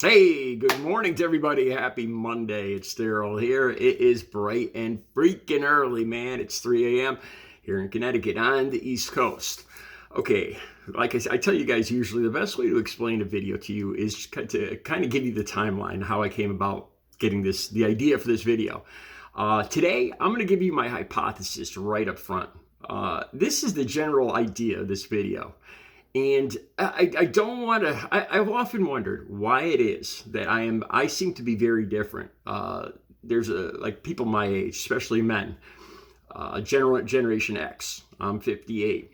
Hey, good morning to everybody. Happy Monday. It's Daryl here. It is bright and freaking early, man. It's 3 a.m. here in Connecticut on the East Coast. Okay, like I said, I tell you guys usually the best way to explain a video to you is to kind of give you the timeline, how I came about getting the idea for this video. Today, I'm going to give you my hypothesis right up front. This is the general idea of this video. And I don't want to. I've often wondered why it is that I seem to be very different. There's like people my age, especially men, Generation X. I'm 58,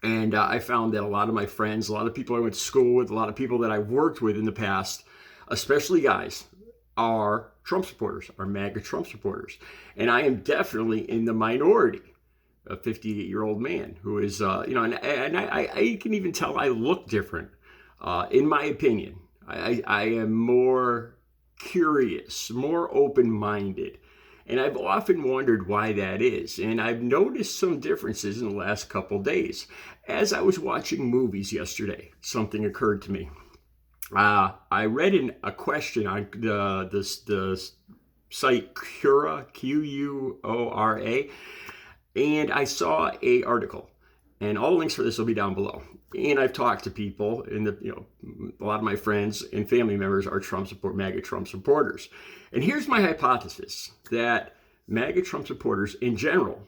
and I found that a lot of my friends, a lot of people I went to school with, a lot of people that I worked with in the past, especially guys, are Trump supporters, are MAGA Trump supporters, and I am definitely in the minority. A 58-year-old man who is, and I can even tell I look different. In my opinion, I am more curious, more open-minded. And I've often wondered why that is. And I've noticed some differences in the last couple days. As I was watching movies yesterday, something occurred to me. I read a question on the site Quora, Quora, and I saw a article, and all the links for this will be down below. And I've talked to people, and a lot of my friends and family members are MAGA Trump supporters. And here's my hypothesis: that MAGA Trump supporters in general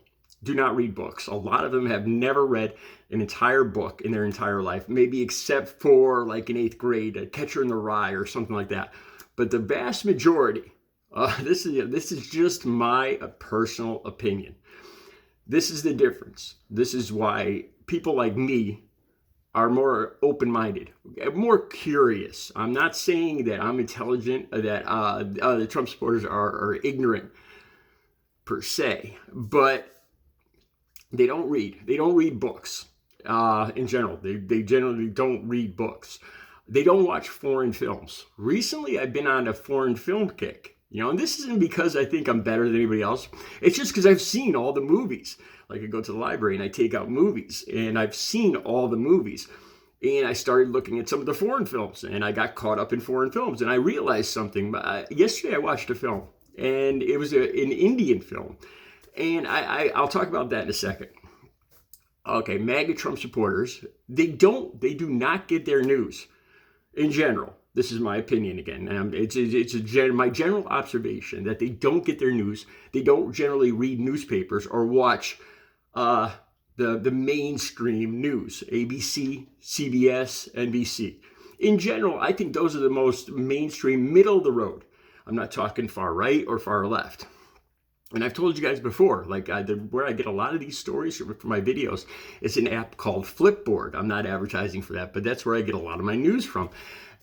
do not read books. A lot of them have never read an entire book in their entire life, maybe except for like in 8th grade, a Catcher in the Rye or something like that. But the vast majority, this is just my personal opinion. This is the difference. This is why people like me are more open-minded, more curious. I'm not saying that I'm intelligent, that the Trump supporters are ignorant per se, but they don't read. They don't read books in general. They generally don't read books. They don't watch foreign films. Recently, I've been on a foreign film kick. And this isn't because I think I'm better than anybody else. It's just because I've seen all the movies. Like I go to the library and I take out movies, and I've seen all the movies. And I started looking at some of the foreign films, and I got caught up in foreign films. And I realized something. Yesterday, I watched a film, and it was an Indian film. And I'll talk about that in a second. Okay, MAGA Trump supporters, they do not get their news in general. This is my opinion again. My general observation that they don't get their news. They don't generally read newspapers or watch the mainstream news, ABC, CBS, NBC. In general, I think those are the most mainstream, middle of the road. I'm not talking far right or far left. And I've told you guys before, where I get a lot of these stories for my videos, it's an app called Flipboard. I'm not advertising for that, but that's where I get a lot of my news from.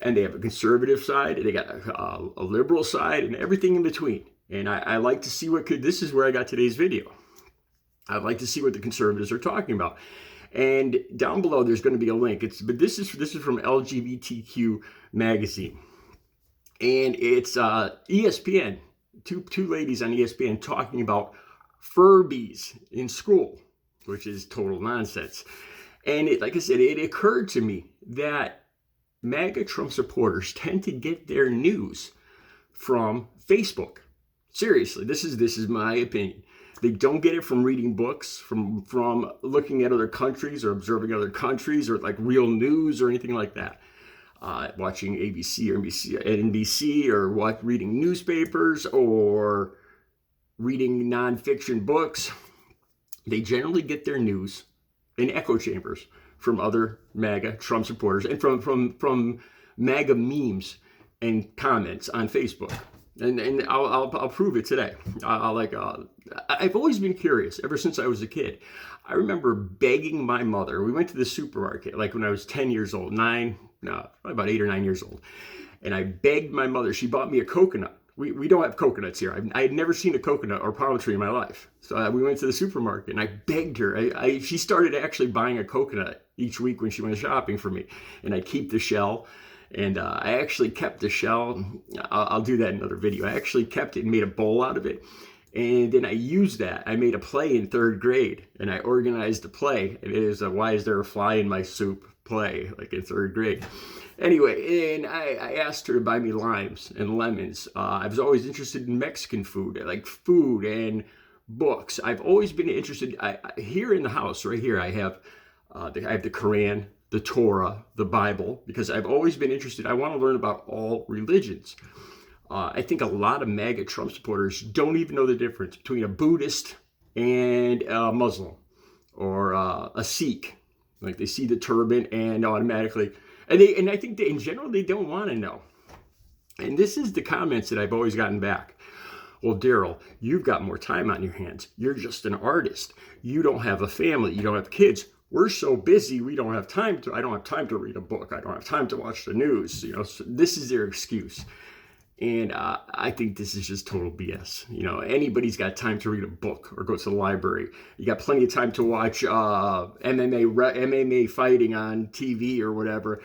And they have a conservative side, and they got a liberal side, and everything in between. And I like to see this is where I got today's video. I'd like to see what the conservatives are talking about. And down below, there's going to be a link. But this is from LGBTQ magazine. And it's ESPN, two ladies on ESPN talking about Furbies in school, which is total nonsense. And like I said, it occurred to me that MAGA Trump supporters tend to get their news from Facebook. Seriously, this is my opinion. They don't get it from reading books, from looking at other countries or observing other countries, or like real news or anything like that. Watching ABC or NBC, or reading newspapers or reading nonfiction books. They generally get their news in echo chambers from other MAGA Trump supporters and from MAGA memes and comments on Facebook. And I'll prove it today. I've always been curious ever since I was a kid. I remember begging my mother. We went to the supermarket like when I was 10 years old, probably about 8 or 9 years old. And I begged my mother. She bought me a coconut. We don't have coconuts here. I had never seen a coconut or palm tree in my life. So we went to the supermarket and I begged her. She started actually buying a coconut each week when she went shopping for me. And I'd keep the shell. And I actually kept the shell. I'll do that in another video. I actually kept it and made a bowl out of it. And then I used that. I made a play in 3rd grade. And I organized a play. It is, why is there a fly in my soup? play, like in third grade. Anyway, and I asked her to buy me limes and lemons. I was always interested in Mexican food, like food and books. I've always been interested. Here in the house, right here, I have the Quran, the Torah, the Bible, because I've always been interested. I want to learn about all religions. I think a lot of MAGA Trump supporters don't even know the difference between a Buddhist and a Muslim or a Sikh. Like they see the turban and automatically, and I think in general they don't want to know. And this is the comments that I've always gotten back. Well, Daryl, you've got more time on your hands. You're just an artist. You don't have a family. You don't have kids. We're so busy. I don't have time to read a book. I don't have time to watch the news. So this is their excuse. And I think this is just total BS. Anybody's got time to read a book or go to the library. You got plenty of time to watch MMA fighting on TV or whatever.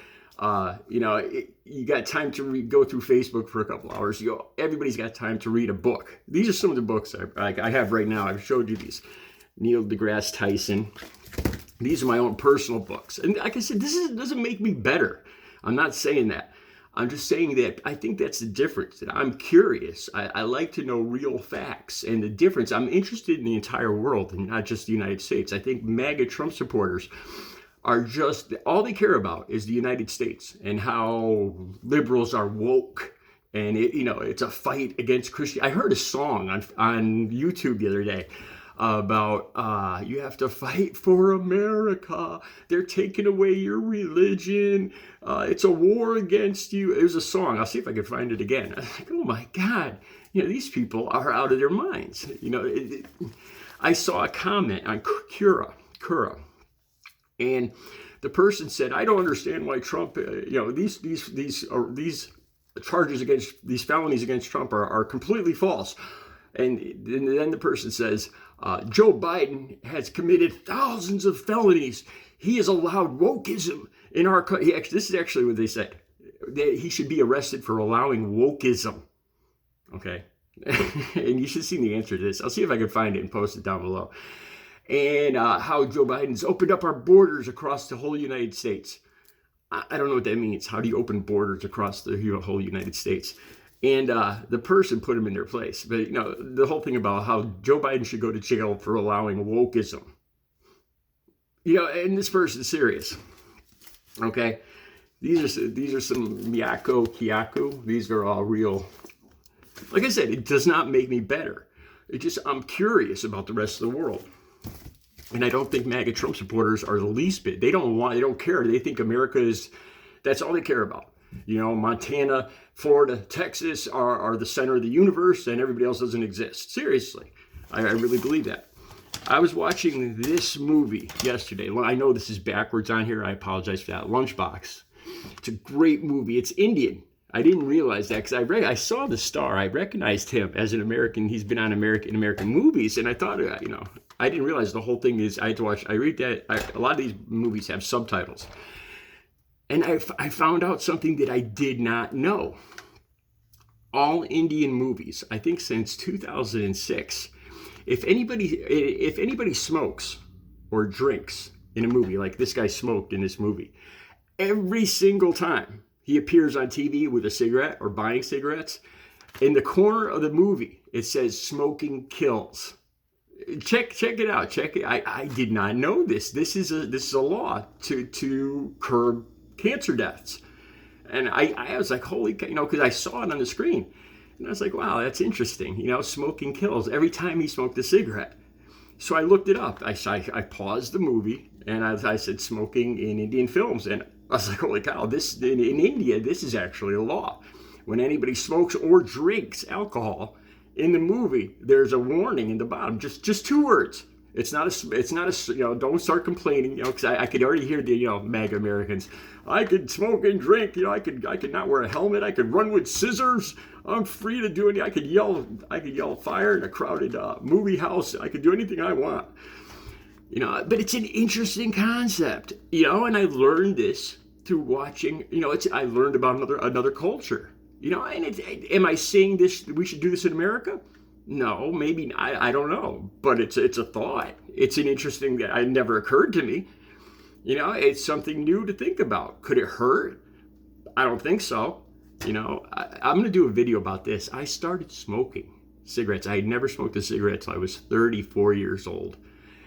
You got time to go through Facebook for a couple hours. Everybody's got time to read a book. These are some of the books I have right now. I've showed you these. Neil deGrasse Tyson. These are my own personal books. And like I said, doesn't make me better. I'm not saying that. I'm just saying that I think that's the difference. That I'm curious. I like to know real facts and the difference. I'm interested in the entire world and not just the United States. I think MAGA Trump supporters are just, all they care about is the United States and how liberals are woke. And it's a fight against Christian. I heard a song on YouTube the other day about you have to fight for America. They're taking away your religion. It's a war against you. It was a song. I'll see if I can find it again. I was like, oh my God, these people are out of their minds. I saw a comment on Cura, and the person said, I don't understand why Trump, these charges against, these felonies against Trump are completely false. And then the person says, Joe Biden has committed thousands of felonies. He has allowed wokeism in our country. This is actually what they said. He should be arrested for allowing wokeism. Okay. And you should see the answer to this. I'll see if I can find it and post it down below. And how Joe Biden's opened up our borders across the whole United States. I don't know what that means. How do you open borders across the whole United States? And the person put him in their place. But, the whole thing about how Joe Biden should go to jail for allowing wokeism. And this person's serious. Okay? These are some Miyako Kyaku. These are all real. Like I said, it does not make me better. I'm curious about the rest of the world. And I don't think MAGA Trump supporters are the least bit. They don't care. They think America that's all they care about. Montana, Florida, Texas are the center of the universe and everybody else doesn't exist. Seriously. I really believe that. I was watching this movie yesterday. I know this is backwards on here. I apologize for that. Lunchbox. It's a great movie. It's Indian. I didn't realize that because I saw the star. I recognized him as an American. He's been on American movies. And I thought, I didn't realize the whole thing is I had to watch. I read that. A lot of these movies have subtitles. And I found out something that I did not know. All Indian movies, I think since 2006, if anybody smokes or drinks in a movie, like this guy smoked in this movie, every single time he appears on TV with a cigarette or buying cigarettes, in the corner of the movie, it says smoking kills. Check it out. Check it. I did not know this. This is a law to curb cancer deaths. And I was like, holy, because I saw it on the screen. And I was like, wow, that's interesting. Smoking kills every time he smoked a cigarette. So I looked it up. I paused the movie and I said smoking in Indian films. And I was like, holy cow, in India, this is actually a law. When anybody smokes or drinks alcohol in the movie, there's a warning in the bottom, just 2 words. It's not a, don't start complaining, because I could already hear the, MAGA Americans. I could smoke and drink, I could not wear a helmet. I could run with scissors. I'm free to do anything. I could yell fire in a crowded movie house. I could do anything I want. But it's an interesting concept, and I learned this through watching, I learned about another culture, and am I saying this, we should do this in America? No, maybe, I don't know, but it's a thought. It's an interesting, that never occurred to me. You know, it's something new to think about. Could it hurt? I don't think so. You know, I'm going to do a video about this. I started smoking cigarettes. I had never smoked a cigarette till I was 34 years old,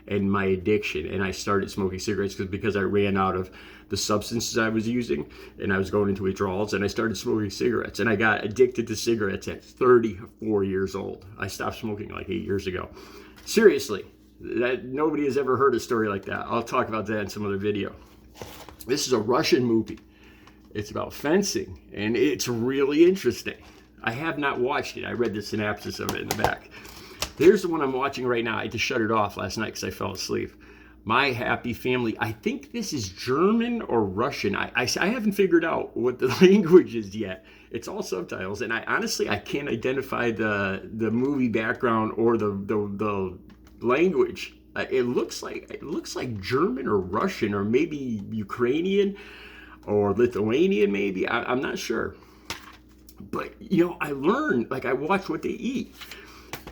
and my addiction. And I started smoking cigarettes because I ran out of the substances I was using, and I was going into withdrawals, and I started smoking cigarettes. And I got addicted to cigarettes at 34 years old. I stopped smoking like 8 years ago. Seriously, nobody has ever heard a story like that. I'll talk about that in some other video. This is a Russian movie. It's about fencing, and it's really interesting. I have not watched it. I read the synopsis of it in the back. Here's the one I'm watching right now. I had to shut it off last night because I fell asleep. My Happy Family. I think this is German or Russian. I haven't figured out what the language is yet. It's all subtitles, and I can't identify the movie background or the language. It looks like German or Russian or maybe Ukrainian or Lithuanian maybe. I'm not sure. But, you know, I learned, like I watch what they eat.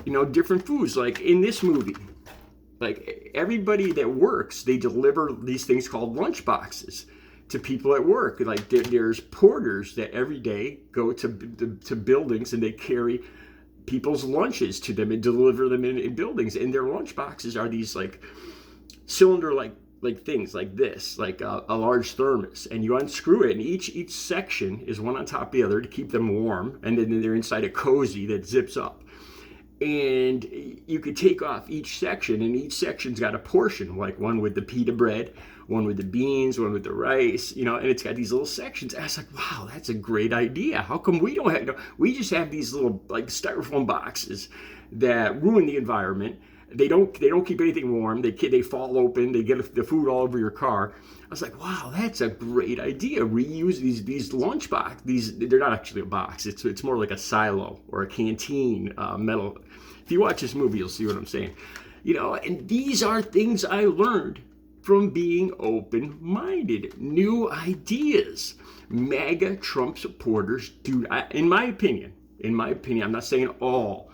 You know, different foods. Like in this movie, like everybody that works, they deliver these things called lunch boxes to people at work. Like there's porters that every day go to buildings and they carry people's lunches to them and deliver them in buildings. And their lunch boxes are these like cylinder like things like this, like a large thermos, and you unscrew it, and each section is one on top of the other to keep them warm, and then they're inside a cozy that zips up. And you could take off each section, and each section's got a portion, like one with the pita bread, one with the beans, one with the rice, you know, and it's got these little sections. And I was like, wow, that's a great idea. How come we don't have, you know, we just have these little like styrofoam boxes that ruin the environment. They don't keep anything warm. They fall open. They get the food all over your car. I was like, wow, that's a great idea. Reuse these lunch box. They're not actually a box. It's more like a silo or a canteen metal. If you watch this movie, you'll see what I'm saying. You know, and these are things I learned from being open-minded. New ideas. MAGA Trump supporters do, in my opinion, I'm not saying all.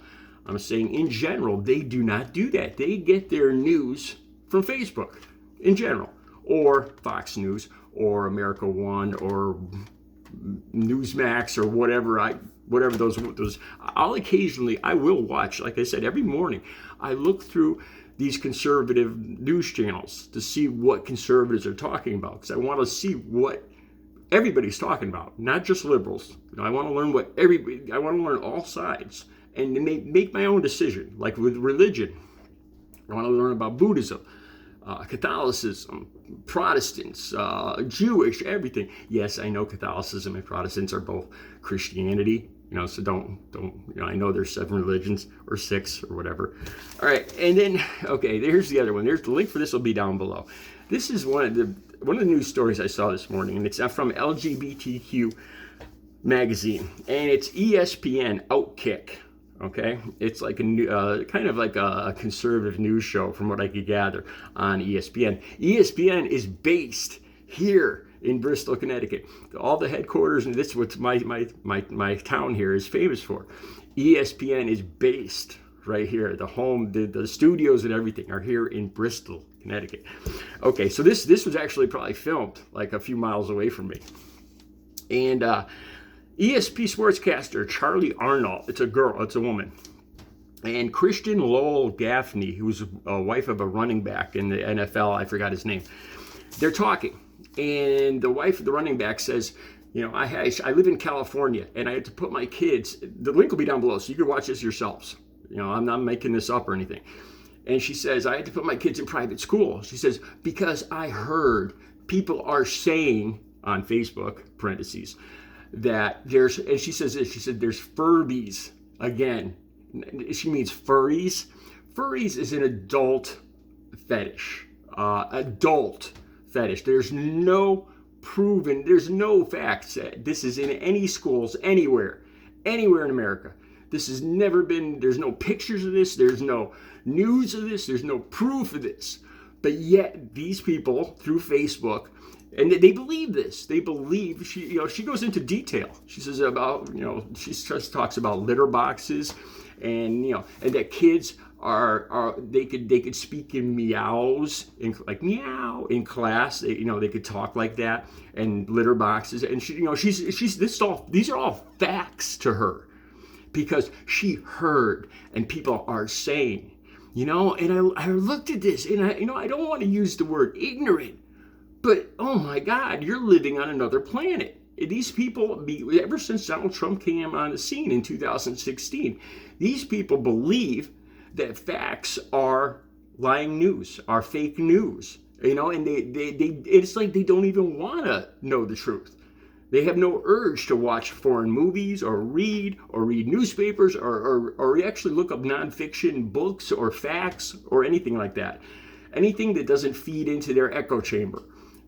I'm saying in general, they do not do that. They get their news from Facebook in general, or Fox News, or America One, or Newsmax, or whatever those. I will watch, like I said, every morning. I look through these conservative news channels to see what conservatives are talking about, because I want to see what everybody's talking about, not just liberals. You know, I want to learn I want to learn all sides. And make my own decision. Like with religion, I want to learn about Buddhism, Catholicism, Protestants, Jewish, everything. Yes, I know Catholicism and Protestants are both Christianity, you know, so don't, you know, I know there's 7 religions or 6 or whatever. All right, and then, okay, here's the other one. There's the link for this will be down below. This is one of the news stories I saw this morning, and it's from LGBTQ magazine, and it's ESPN Outkick. Okay, it's like a new, kind of like a conservative news show, from what I could gather, on ESPN. ESPN is based here in Bristol, Connecticut. All the headquarters, and this is what my town here is famous for. ESPN is based right here. The home, the studios, and everything are here in Bristol, Connecticut. Okay, so this was actually probably filmed like a few miles away from me, and ESP sportscaster Charlie Arnold, it's a woman, and Christian Lowell Gaffney, who's a wife of a running back in the NFL, I forgot his name. They're talking, and the wife of the running back says, you know, I live in California, and I had to put my kids, the link will be down below, so you can watch this yourselves. You know, I'm not making this up or anything. And she says, I had to put my kids in private school. She says, because I heard people are saying on Facebook, parentheses, that there's, and she says this, she said there's Furbies again. She means furries. Furries is an adult fetish. There's no facts that this is in any schools anywhere in America. This has never been, there's no pictures of this, there's no news of this, there's no proof of this. But yet these people through Facebook, and they believe this. They believe, she goes into detail. She says about, she just talks about litter boxes, and, and that kids are they could speak in meows, in like meow in class. They could talk like that, and litter boxes. And these are all facts to her because she heard, and people are saying, And I looked at this, and I don't want to use the word ignorant, but oh my God, you're living on another planet. These people, ever since Donald Trump came on the scene in 2016, these people believe that facts are lying news, are fake news, and it's like they don't even want to know the truth. They have no urge to watch foreign movies or read newspapers or actually look up nonfiction books or facts or anything like that. Anything that doesn't feed into their echo chamber,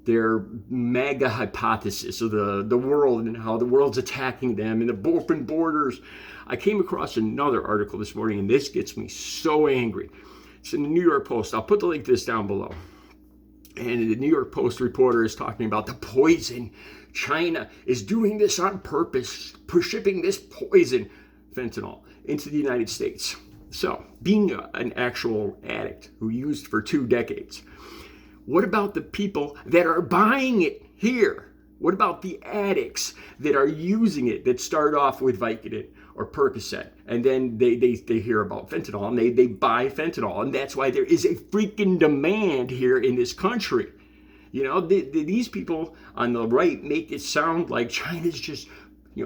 their MAGA hypothesis of the world and how the world's attacking them and the open borders. I came across another article this morning, and this gets me so angry. It's in the New York Post. I'll put the link to this down below. And the New York Post reporter is talking about the poison. China is doing this on purpose, shipping this poison, fentanyl, into the United States. So, being an actual addict who used for 2 decades, what about the people that are buying it here? What about the addicts that are using it, that start off with Vicodin or Percocet, and then they hear about fentanyl and they buy fentanyl, and that's why there is a freaking demand here in this country. These people on the right make it sound like China's just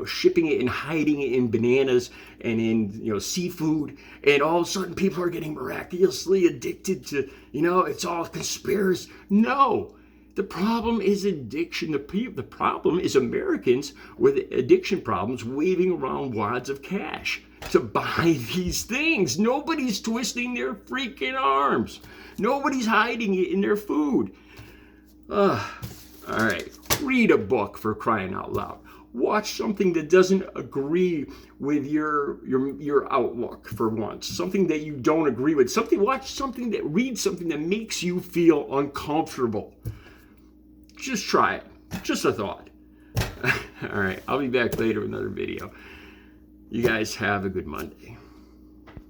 shipping it and hiding it in bananas and in seafood, and all of a sudden people are getting miraculously addicted to it's all conspiracy. No, the problem is addiction. The problem is Americans with addiction problems waving around wads of cash to buy these things. Nobody's twisting their freaking arms. Nobody's hiding it in their food. All right, read a book, for crying out loud. Watch something that doesn't agree with your outlook for once. Something that you don't agree with. Read something that makes you feel uncomfortable. Just try it. Just a thought. All right, I'll be back later with another video. You guys have a good Monday.